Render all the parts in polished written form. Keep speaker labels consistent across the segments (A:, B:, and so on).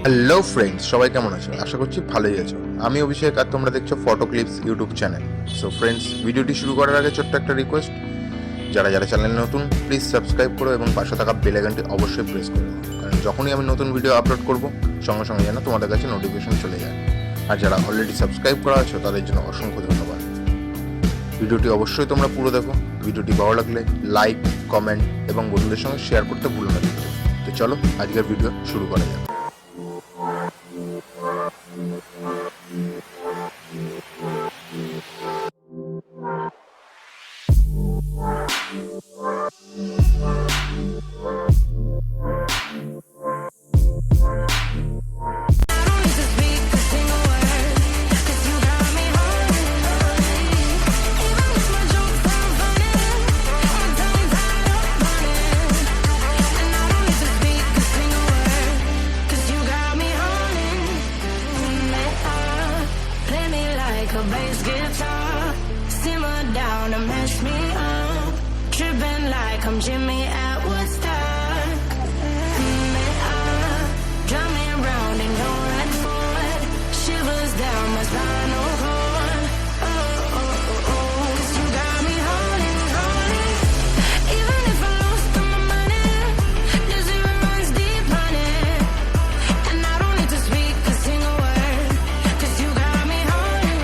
A: Hello friends, সবাই কেমন আছো? আশা করছি ভালোই আছো। আমি অভিষেক আর তোমরা দেখছো photo clips YouTube channel. So friends, ভিডিওটি শুরু করার আগে ছোট্ট একটা রিকোয়েস্ট, যারা যারা চ্যানেলে নতুন প্লিজ সাবস্ক্রাইব করো এবং পাশে থাকা বেল আইকনটি অবশ্যই প্রেস করো, কারণ যখনই আমি নতুন ভিডিও আপলোড করব সঙ্গে সঙ্গে যেন তোমাদের কাছে নোটিফিকেশন চলে যায়। আর যারা অলরেডি সাবস্ক্রাইব করা আছো তাদের জন্য অসংখ্য ধন্যবাদ। ভিডিওটি অবশ্যই তোমরা পুরো দেখো। ভিডিওটি ভালো লাগলে লাইক, কমেন্ট এবং বন্ধুদের সঙ্গে শেয়ার করতে ভুলো না। তো চলো আজকের ভিডিও শুরু করা যাক।
B: A bass guitar, simmer down and mash me up, tripping like I'm Jimmy at Woodstock. Drive me around in your red Ford, shivers down my spinal cord. Oh, oh, oh, oh, 'cause you got me holding, holding. Even if I lost all my money, the zero runs deep, honey. And I don't need to speak a single word, 'cause you got me holding.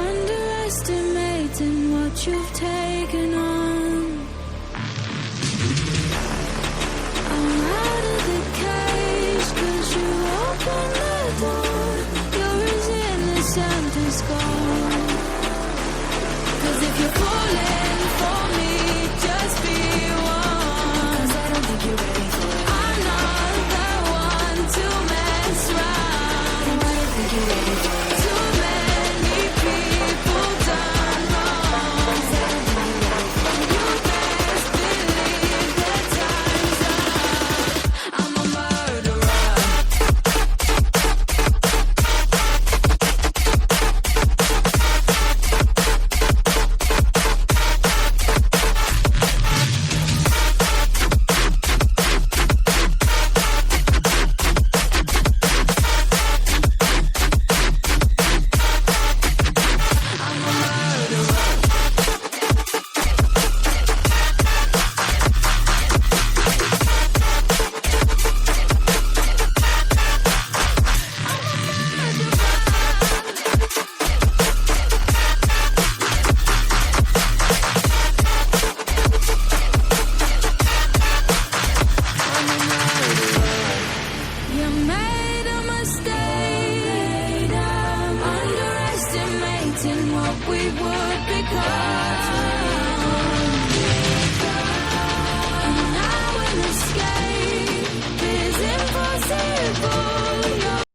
B: Underestimating what you've taken on. I'm out of the cage 'cause you opened the door. You're as innocent as gold. 'Cause if you're falling for me, just be one. 'Cause I don't think you're ready for it. I'm not the one to mess around. I don't think you're ready for it. Too many people done wrong. 'Cause I don't think you're ready for it. You best believe that time's up. I'm a murderer. You made a mistake. I'm underestimating what we would become.